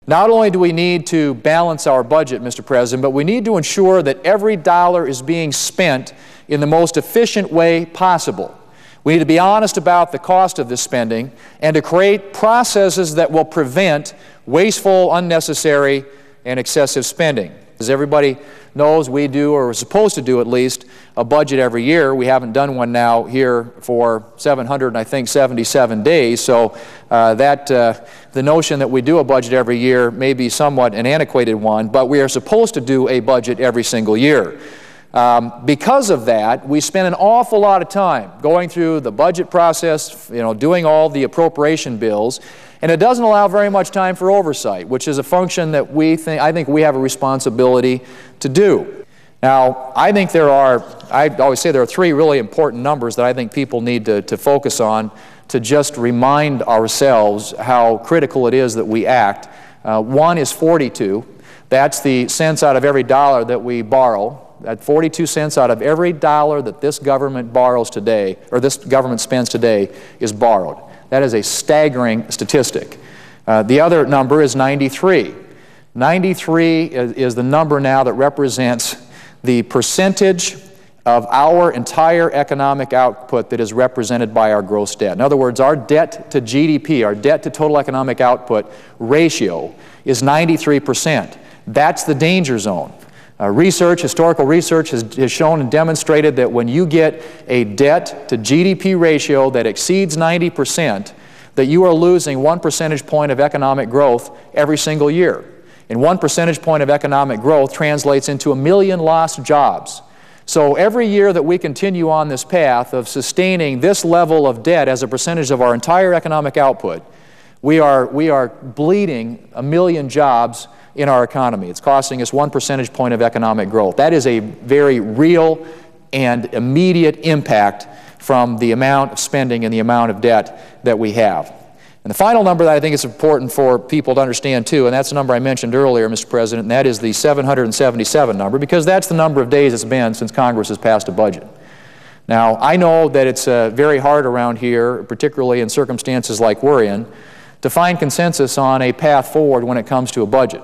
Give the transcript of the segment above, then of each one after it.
Not only do we need to balance our budget, Mr. President, but we need to ensure that every dollar is being spent in the most efficient way possible. We need to be honest about the cost of this spending and to create processes that will prevent wasteful, unnecessary, and excessive spending. As everybody knows, we do, or are supposed to do at least, a budget every year. We haven't done one now here for 777 days, so the notion that we do a budget every year may be somewhat an antiquated one, but we are supposed to do a budget every single year. Because of that, we spend an awful lot of time going through the budget process, doing all the appropriation bills, and it doesn't allow very much time for oversight, which is a function that I think we have a responsibility to do. Now, I always say there are three really important numbers that I think people need to focus on to just remind ourselves how critical it is that we act. One is 42. That's the cents out of every dollar that we borrow. That 42 cents out of every dollar that this government borrows today, or this government spends today, is borrowed. That is a staggering statistic. The other number is 93. 93 is the number now that represents the percentage of our entire economic output that is represented by our gross debt. In other words, our debt to GDP, our debt to total economic output ratio is 93%. That's the danger zone. Historical research has shown and demonstrated that when you get a debt to GDP ratio that exceeds 90%, that you are losing 1 percentage point of economic growth every single year. And 1 percentage point of economic growth translates into 1 million lost jobs. So every year that we continue on this path of sustaining this level of debt as a percentage of our entire economic output, we are bleeding 1 million jobs in our economy. It's costing us 1 percentage point of economic growth. That is a very real and immediate impact from the amount of spending and the amount of debt that we have. And the final number that I think is important for people to understand too, and that's the number I mentioned earlier, Mr. President, and that is the 777 number, because that's the number of days it's been since Congress has passed a budget. Now, I know that it's very hard around here, particularly in circumstances like we're in, to find consensus on a path forward when it comes to a budget.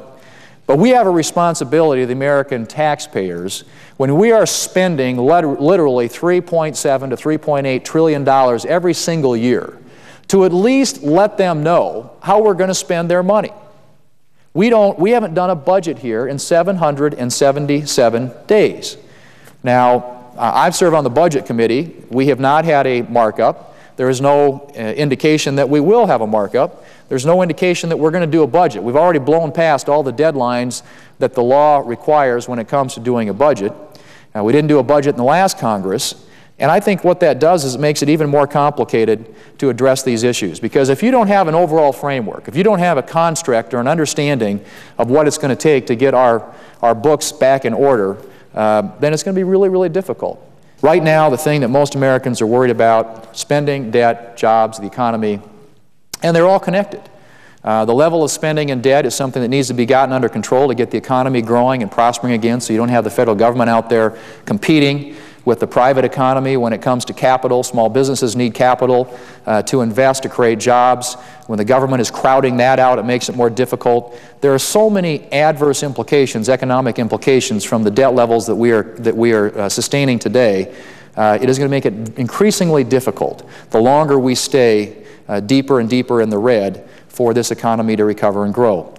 But we have a responsibility to the American taxpayers when we are spending literally $3.7 to $3.8 trillion every single year to at least let them know how we're going to spend their money. We haven't done a budget here in 777 days. Now, I've served on the Budget Committee. We have not had a markup. There is no indication that we will have a markup. There's no indication that we're going to do a budget. We've already blown past all the deadlines that the law requires when it comes to doing a budget. Now, we didn't do a budget in the last Congress, and I think what that does is it makes it even more complicated to address these issues. Because if you don't have an overall framework, if you don't have a construct or an understanding of what it's going to take to get our books back in order, then it's going to be really, really difficult. Right now, the thing that most Americans are worried about, spending, debt, jobs, the economy, and they're all connected. The level of spending and debt is something that needs to be gotten under control to get the economy growing and prospering again, so you don't have the federal government out there competing with the private economy when it comes to capital. Small businesses need capital to invest, to create jobs. When the government is crowding that out, it makes it more difficult. There are so many adverse implications, economic implications, from the debt levels that we are sustaining today. It is going to make it increasingly difficult the longer we stay deeper and deeper in the red for this economy to recover and grow.